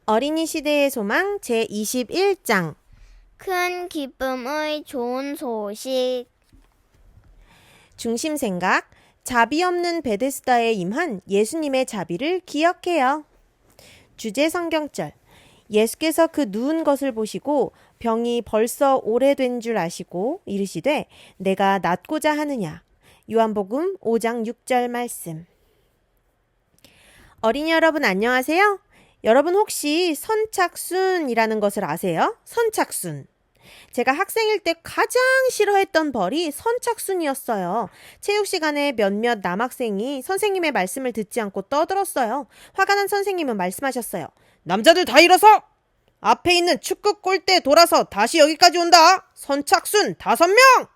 어린이 시대의 소망 제21장 큰 기쁨의 좋은 소식. 중심 생각 자비 없는 베데스다에 임한 예수님의 자비를 기억해요. 주제 성경절 예수께서 그 누운 것을 보시고 병이 벌써 오래된 줄 아시고 이르시되 내가 낫고자 하느냐. 요한복음 5장 6절 말씀. 어린이 여러분 안녕하세요. 여러분 혹시 선착순이라는 것을 아세요? 선착순. 제가 학생일 때 가장 싫어했던 벌이 선착순이었어요. 체육 시간에 몇몇 남학생이 선생님의 말씀을 듣지 않고 떠들었어요. 화가 난 선생님은 말씀하셨어요. 남자들 다 일어서! 앞에 있는 축구 골대 돌아서 다시 여기까지 온다! 선착순 5명!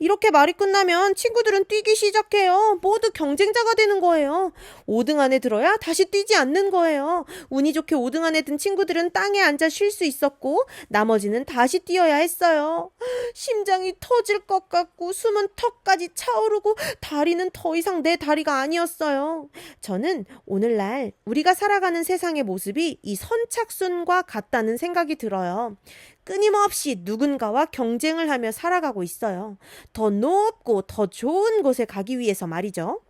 이렇게 말이 끝나면 친구들은 뛰기 시작해요. 모두 경쟁자가 되는 거예요. 5등 안에 들어야 다시 뛰지 않는 거예요. 운이 좋게 5등 안에 든 친구들은 땅에 앉아 쉴 수 있었고 나머지는 다시 뛰어야 했어요. 심장이 터질 것 같고 숨은 턱까지 차오르고 다리는 더 이상 내 다리가 아니었어요. 저는 오늘날 우리가 살아가는 세상의 모습이 이 선착순과 같다는 생각이 들어요. 끊임없이 누군가와 경쟁을 하며 살아가고 있어요. 더 높고 더 좋은 곳에 가기 위해서 말이죠.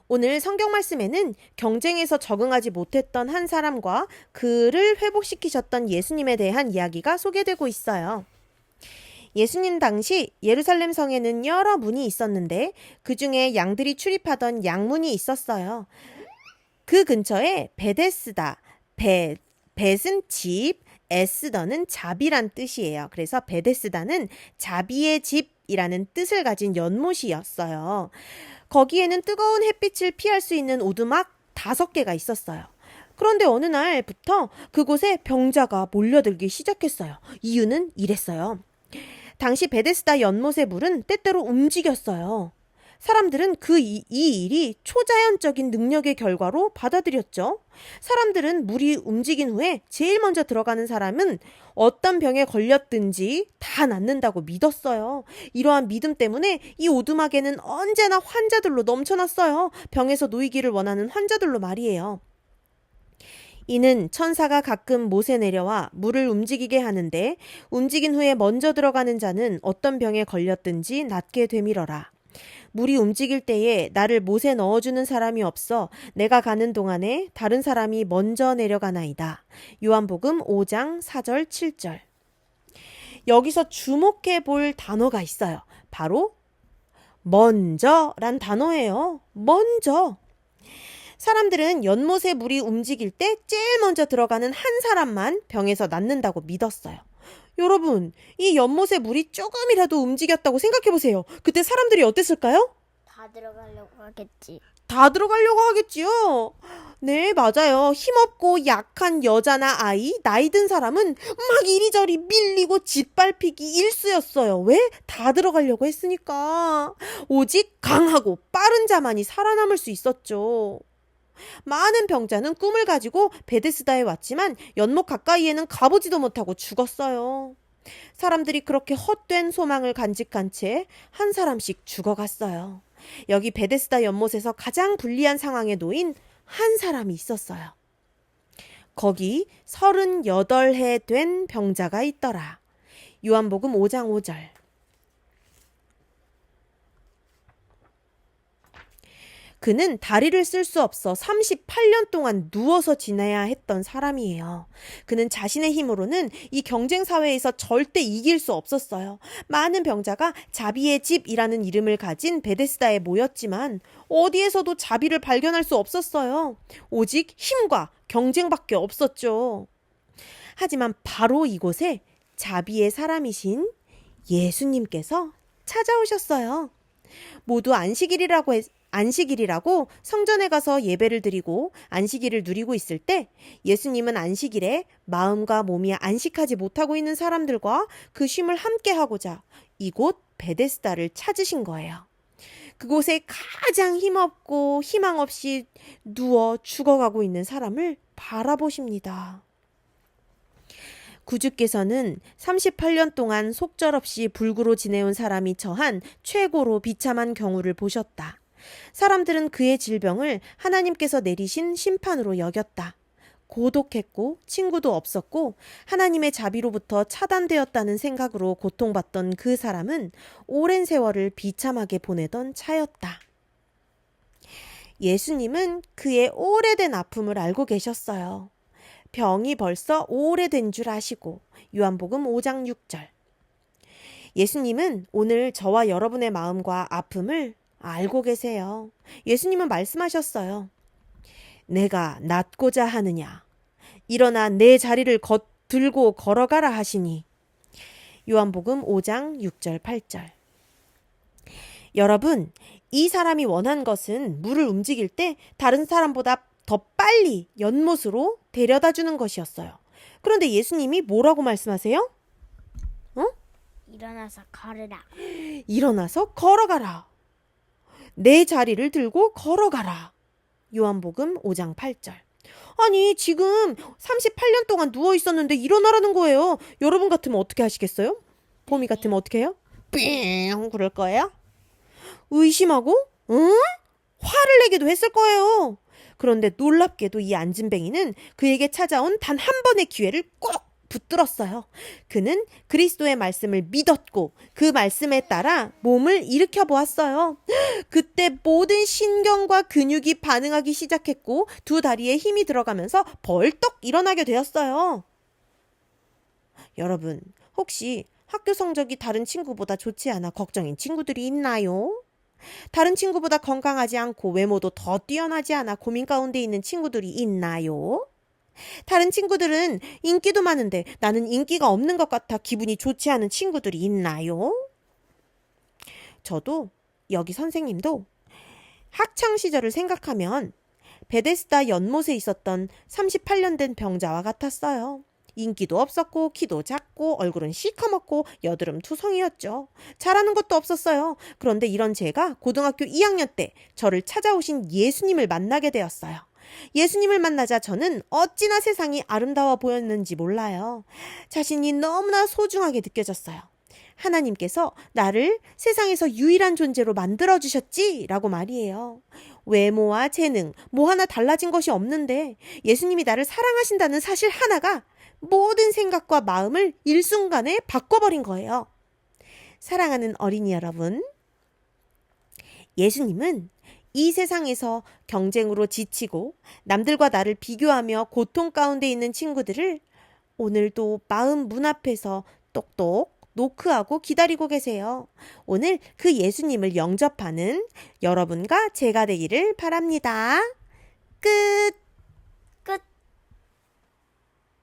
오늘 성경 말씀에는 경쟁에서 적응하지 못했던 한 사람과 그를 회복시키셨던 예수님에 대한 이야기가 소개되고 있어요. 예수님 당시 예루살렘 성에는 여러 문이 있었는데 그 중에 양들이 출입하던 양문이 있었어요. 그 근처에 베데스다, 벳은 집, 에스더는 자비란 뜻이에요. 그래서 베데스다는 자비의 집이라는 뜻을 가진 연못이었어요. 거기에는 뜨거운 햇빛을 피할 수 있는 오두막 5개가 있었어요. 그런데 어느 날부터 그곳에 병자가 몰려들기 시작했어요. 이유는 이랬어요. 당시 베데스다 연못의 물은 때때로 움직였어요. 사람들은 이 일이 초자연적인 능력의 결과로 받아들였죠. 사람들은 물이 움직인 후에 제일 먼저 들어가는 사람은 어떤 병에 걸렸든지 다 낫는다고 믿었어요. 이러한 믿음 때문에 이 오두막에는 언제나 환자들로 넘쳐났어요. 병에서 놓이기를 원하는 환자들로 말이에요. 이는 천사가 가끔 못에 내려와 물을 움직이게 하는데 움직인 후에 먼저 들어가는 자는 어떤 병에 걸렸든지 낫게 되밀어라. 물이 움직일 때에 나를 못에 넣어주는 사람이 없어 내가 가는 동안에 다른 사람이 먼저 내려가나이다. 요한복음 5장 4절 7절. 여기서 주목해 볼 단어가 있어요. 바로 먼저란 단어예요. 먼저. 사람들은 연못에 물이 움직일 때 제일 먼저 들어가는 한 사람만 병에서 낫는다고 믿었어요. 여러분, 이 연못에 물이 조금이라도 움직였다고 생각해보세요. 그때 사람들이 어땠을까요? 다 들어가려고 하겠지. 다 들어가려고 하겠지요. 네, 맞아요. 힘없고 약한 여자나 아이, 나이 든 사람은 막 이리저리 밀리고 짓밟히기 일쑤였어요. 왜? 다 들어가려고 했으니까. 오직 강하고 빠른 자만이 살아남을 수 있었죠. 많은 병자는 꿈을 가지고 베데스다에 왔지만 연못 가까이에는 가보지도 못하고 죽었어요. 사람들이 그렇게 헛된 소망을 간직한 채 한 사람씩 죽어갔어요. 여기 베데스다 연못에서 가장 불리한 상황에 놓인 한 사람이 있었어요. 거기 38해 된 병자가 있더라. 요한복음 5장 5절. 그는 다리를 쓸 수 없어 38년 동안 누워서 지내야 했던 사람이에요. 그는 자신의 힘으로는 이 경쟁 사회에서 절대 이길 수 없었어요. 많은 병자가 자비의 집이라는 이름을 가진 베데스다에 모였지만 어디에서도 자비를 발견할 수 없었어요. 오직 힘과 경쟁밖에 없었죠. 하지만 바로 이곳에 자비의 사람이신 예수님께서 찾아오셨어요. 모두 안식일이라고 성전에 가서 예배를 드리고 안식일을 누리고 있을 때 예수님은 안식일에 마음과 몸이 안식하지 못하고 있는 사람들과 그 쉼을 함께 하고자 이곳 베데스다를 찾으신 거예요. 그곳에 가장 힘없고 희망 없이 누워 죽어가고 있는 사람을 바라보십니다. 구주께서는 38년 동안 속절없이 불구로 지내온 사람이 처한 최고로 비참한 경우를 보셨다. 사람들은 그의 질병을 하나님께서 내리신 심판으로 여겼다. 고독했고 친구도 없었고 하나님의 자비로부터 차단되었다는 생각으로 고통받던 그 사람은 오랜 세월을 비참하게 보내던 차였다. 예수님은 그의 오래된 아픔을 알고 계셨어요. 병이 벌써 오래된 줄 아시고 요한복음 5장 6절. 예수님은 오늘 저와 여러분의 마음과 아픔을 알고 계세요. 예수님은 말씀하셨어요. 내가 낫고자 하느냐. 일어나 내 자리를 들고 걸어가라 하시니. 요한복음 5장 6절 8절. 여러분, 이 사람이 원한 것은 물을 움직일 때 다른 사람보다 더 빨리 연못으로 데려다 주는 것이었어요. 그런데 예수님이 뭐라고 말씀하세요? 일어나서 걸으라. 일어나서 걸어가라. 내 자리를 들고 걸어가라. 요한복음 5장 8절. 아니, 지금 38년 동안 누워 있었는데 일어나라는 거예요. 여러분 같으면 어떻게 하시겠어요? 봄이 같으면 어떻게 해요? 삥 그럴 거예요? 의심하고 화를 내기도 했을 거예요. 그런데 놀랍게도 이 안진뱅이는 그에게 찾아온 단 한 번의 기회를 꼭 붙들었어요. 그는 그리스도의 말씀을 믿었고 그 말씀에 따라 몸을 일으켜 보았어요. 그때 모든 신경과 근육이 반응하기 시작했고 두 다리에 힘이 들어가면서 벌떡 일어나게 되었어요. 여러분, 혹시 학교 성적이 다른 친구보다 좋지 않아 걱정인 친구들이 있나요? 다른 친구보다 건강하지 않고 외모도 더 뛰어나지 않아 고민 가운데 있는 친구들이 있나요? 다른 친구들은 인기도 많은데 나는 인기가 없는 것 같아 기분이 좋지 않은 친구들이 있나요? 저도 여기 선생님도 학창 시절을 생각하면 베데스다 연못에 있었던 38년 된 병자와 같았어요. 인기도 없었고 키도 작고 얼굴은 시커멓고 여드름 투성이었죠. 잘하는 것도 없었어요. 그런데 이런 제가 고등학교 2학년 때 저를 찾아오신 예수님을 만나게 되었어요. 예수님을 만나자 저는 어찌나 세상이 아름다워 보였는지 몰라요. 자신이 너무나 소중하게 느껴졌어요. 하나님께서 나를 세상에서 유일한 존재로 만들어주셨지? 라고 말이에요. 외모와 재능, 뭐 하나 달라진 것이 없는데 예수님이 나를 사랑하신다는 사실 하나가 모든 생각과 마음을 일순간에 바꿔버린 거예요. 사랑하는 어린이 여러분, 예수님은 이 세상에서 경쟁으로 지치고 남들과 나를 비교하며 고통 가운데 있는 친구들을 오늘도 마음 문 앞에서 똑똑 노크하고 기다리고 계세요. 오늘 그 예수님을 영접하는 여러분과 제가 되기를 바랍니다. 끝!